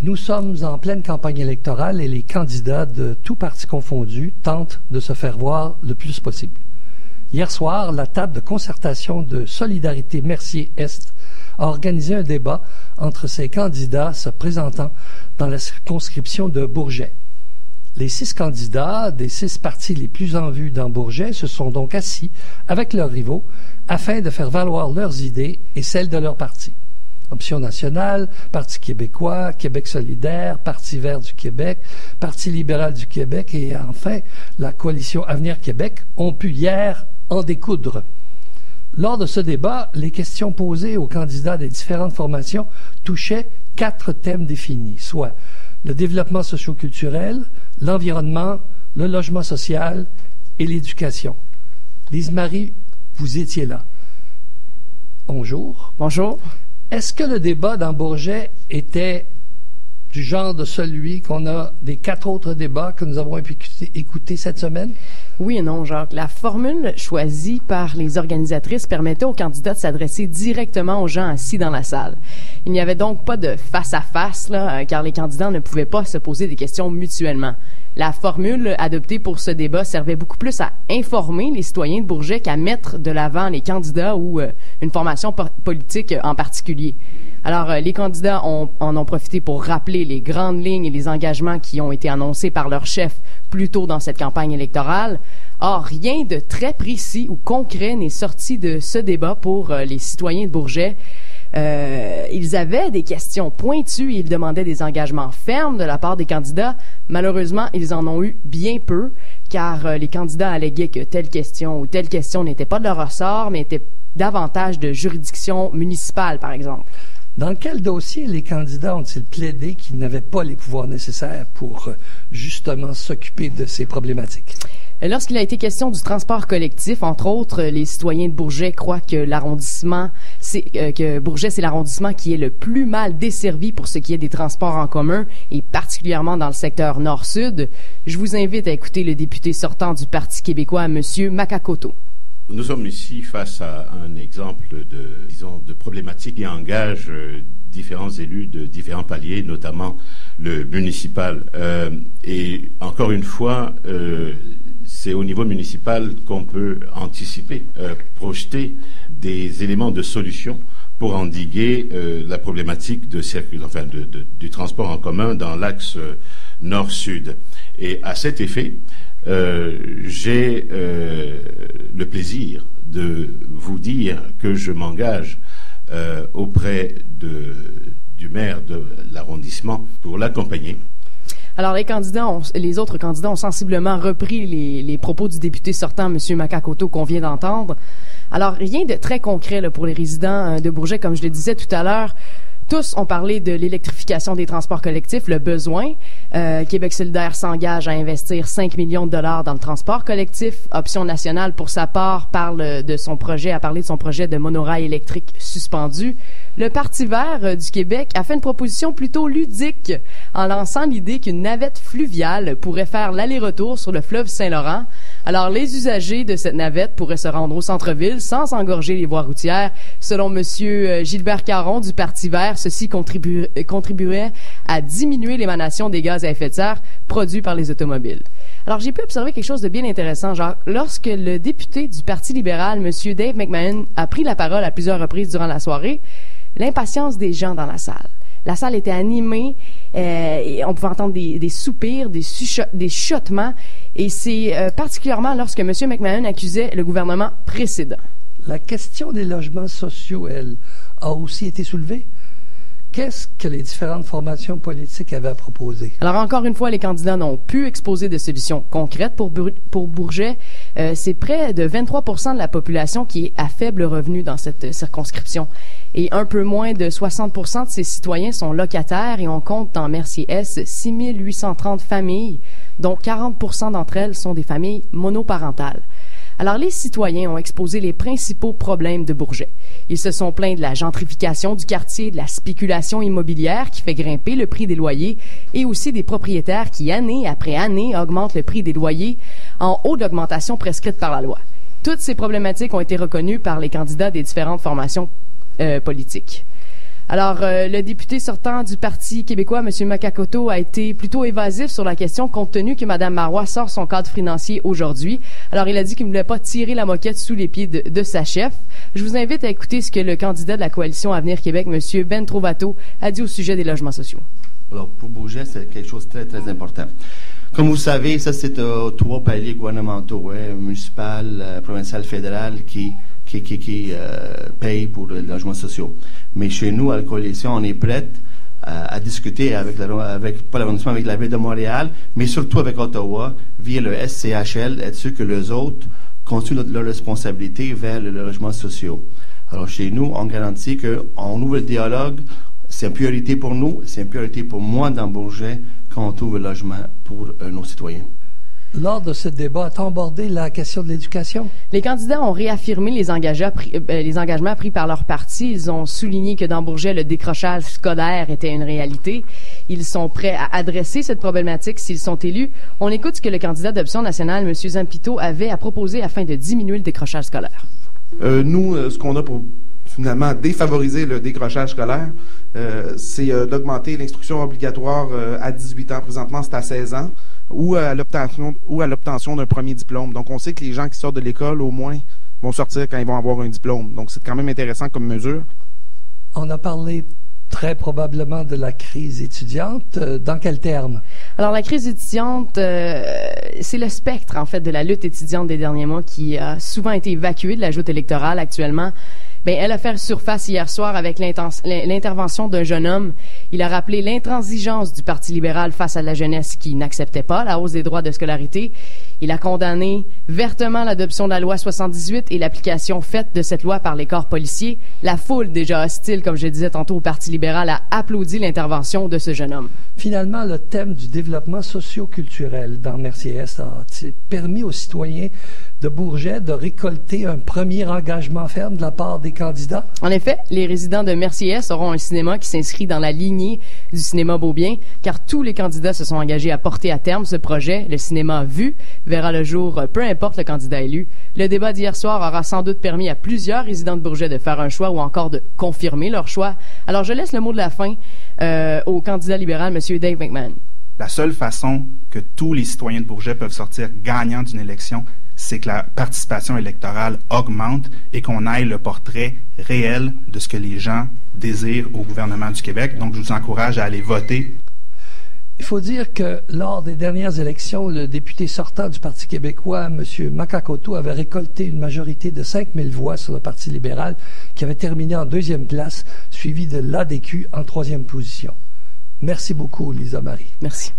Nous sommes en pleine campagne électorale et les candidats de tous partis confondus tentent de se faire voir le plus possible. Hier soir, la table de concertation de Solidarité Mercier-Est a organisé un débat entre ces candidats se présentant dans la circonscription de Bourget. Les 6 candidats des 6 partis les plus en vue dans Bourget se sont donc assis avec leurs rivaux afin de faire valoir leurs idées et celles de leur parti. Option nationale, Parti québécois, Québec solidaire, Parti vert du Québec, Parti libéral du Québec et enfin la coalition Avenir Québec ont pu hier en découdre. Lors de ce débat, les questions posées aux candidats des différentes formations touchaient 4 thèmes définis, soit le développement socio-culturel, l'environnement, le logement social et l'éducation. Lise-Marie, vous étiez là. Bonjour. Bonjour. Est-ce que le débat dans Bourget était du genre de celui qu'on a des 4 autres débats que nous avons écoutés cette semaine? Oui et non, Jacques. La formule choisie par les organisatrices permettait aux candidats de s'adresser directement aux gens assis dans la salle. Il n'y avait donc pas de face-à-face, car les candidats ne pouvaient pas se poser des questions mutuellement. La formule adoptée pour ce débat servait beaucoup plus à informer les citoyens de Bourget qu'à mettre de l'avant les candidats ou une formation politique en particulier. Alors, les candidats en ont profité pour rappeler les grandes lignes et les engagements qui ont été annoncés par leur chef plus tôt dans cette campagne électorale. Or, rien de très précis ou concret n'est sorti de ce débat pour les citoyens de Bourget. Ils avaient des questions pointues et ils demandaient des engagements fermes de la part des candidats. Malheureusement, ils en ont eu bien peu, car les candidats alléguaient que telle question ou telle question n'était pas de leur ressort, mais était davantage de juridiction municipale, par exemple. Dans quel dossier les candidats ont-ils plaidé qu'ils n'avaient pas les pouvoirs nécessaires pour justement s'occuper de ces problématiques? Lorsqu'il a été question du transport collectif, entre autres, les citoyens de Bourget croient que Bourget, c'est l'arrondissement qui est le plus mal desservi pour ce qui est des transports en commun, et particulièrement dans le secteur nord-sud. Je vous invite à écouter le député sortant du Parti québécois, M. Makakoto. Nous sommes ici face à un exemple de problématique qui engage différents élus de différents paliers, notamment le municipal. Et encore une fois, c'est au niveau municipal qu'on peut anticiper, projeter des éléments de solution pour endiguer la problématique du transport en commun dans l'axe nord-sud. Et à cet effet, j'ai le plaisir de vous dire que je m'engage auprès du maire de l'arrondissement pour l'accompagner. Alors, les autres candidats ont sensiblement repris les propos du député sortant, M. Makakoto, qu'on vient d'entendre. Alors, rien de très concret pour les résidents de Bourget, comme je le disais tout à l'heure. Tous ont parlé de l'électrification des transports collectifs, le besoin. Québec solidaire s'engage à investir 5 millions de dollars dans le transport collectif. Option nationale, pour sa part, a parlé de son projet de monorail électrique suspendu. Le Parti vert du Québec a fait une proposition plutôt ludique en lançant l'idée qu'une navette fluviale pourrait faire l'aller-retour sur le fleuve Saint-Laurent. Alors, les usagers de cette navette pourraient se rendre au centre-ville sans engorger les voies routières. Selon M. Gilbert Caron du Parti vert, ceci contribuerait à diminuer l'émanation des gaz à effet de serre produits par les automobiles. Alors, j'ai pu observer quelque chose de bien intéressant, genre, lorsque le député du Parti libéral, M. Dave McMahon, a pris la parole à plusieurs reprises durant la soirée, l'impatience des gens dans la salle. La salle était animée, et on pouvait entendre des soupirs, des chuchotements, et c'est particulièrement lorsque M. McMahon accusait le gouvernement précédent. La question des logements sociaux, elle, a aussi été soulevée. Qu'est-ce que les différentes formations politiques avaient à proposer? Alors, encore une fois, les candidats n'ont pu exposer de solutions concrètes pour Bourget. C'est près de 23% de la population qui est à faible revenu dans cette circonscription. Et un peu moins de 60% de ces citoyens sont locataires et on compte dans Mercier-Est 6 830 familles, dont 40% d'entre elles sont des familles monoparentales. Alors, les citoyens ont exposé les principaux problèmes de Bourget. Ils se sont plaints de la gentrification du quartier, de la spéculation immobilière qui fait grimper le prix des loyers et aussi des propriétaires qui, année après année, augmentent le prix des loyers en haut d'augmentation prescrite par la loi. Toutes ces problématiques ont été reconnues par les candidats des différentes formations politiques. Alors, le député sortant du Parti québécois, M. Makakoto, a été plutôt évasif sur la question compte tenu que Mme Marois sort son cadre financier aujourd'hui. Alors, il a dit qu'il ne voulait pas tirer la moquette sous les pieds de sa chef. Je vous invite à écouter ce que le candidat de la coalition Avenir Québec, M. Ben Trovato, a dit au sujet des logements sociaux. Alors, pour Bourget, c'est quelque chose de très, très important. Comme vous savez, ça, c'est 3 paliers gouvernementaux, municipal, provincial, fédéral, qui payent pour les logements sociaux. Mais chez nous, à la coalition, on est prête à discuter avec pas l'arrondissement, avec la Ville de Montréal, mais surtout avec Ottawa, via le SCHL, être sûr que les autres continuent leur responsabilité vers les logements sociaux. Alors, chez nous, on garantit qu'on ouvre le dialogue. C'est une priorité pour nous, c'est une priorité pour moi dans Bourget quand on trouve le logement pour nos citoyens. Lors de ce débat, a-t-on abordé la question de l'éducation? Les candidats ont réaffirmé les engagements pris par leur parti. Ils ont souligné que dans Bourget, le décrochage scolaire était une réalité. Ils sont prêts à adresser cette problématique s'ils sont élus. On écoute ce que le candidat d'Option nationale, M. Zampito, avait à proposer afin de diminuer le décrochage scolaire. Nous, ce qu'on a pour finalement défavoriser le décrochage scolaire, c'est d'augmenter l'instruction obligatoire à 18 ans. Présentement, c'est à 16 ans. Ou à l'obtention d'un premier diplôme. Donc, on sait que les gens qui sortent de l'école, au moins, vont sortir quand ils vont avoir un diplôme. Donc, c'est quand même intéressant comme mesure. On a parlé très probablement de la crise étudiante. Dans quels termes? Alors, la crise étudiante, c'est le spectre, en fait, de la lutte étudiante des derniers mois qui a souvent été évacué de la joute électorale actuellement. Elle a fait surface hier soir avec l'intervention d'un jeune homme. Il a rappelé l'intransigeance du Parti libéral face à la jeunesse qui n'acceptait pas la hausse des droits de scolarité. Il a condamné vertement l'adoption de la loi 78 et l'application faite de cette loi par les corps policiers. La foule, déjà hostile, comme je disais tantôt, au Parti libéral, a applaudi l'intervention de ce jeune homme. Finalement, le thème du développement socio-culturel dans Mercier-Est a permis aux citoyens de Bourget de récolter un premier engagement ferme de la part des candidats. En effet, les résidents de Mercier-Est auront un cinéma qui s'inscrit dans la lignée du cinéma Beaubien, car tous les candidats se sont engagés à porter à terme ce projet. Le cinéma Vue verra le jour, peu importe le candidat élu. Le débat d'hier soir aura sans doute permis à plusieurs résidents de Bourget de faire un choix ou encore de confirmer leur choix. Alors, je laisse le mot de la fin au candidat libéral, M. Dave McMahon. La seule façon que tous les citoyens de Bourget peuvent sortir gagnants d'une élection, c'est que la participation électorale augmente et qu'on aille le portrait réel de ce que les gens désirent au gouvernement du Québec. Donc, je vous encourage à aller voter. Il faut dire que lors des dernières élections, le député sortant du Parti québécois, M. Makakoto, avait récolté une majorité de 5000 voix sur le Parti libéral, qui avait terminé en 2e place, suivi de l'ADQ en 3e position. Merci beaucoup, Lisa Marie. Merci.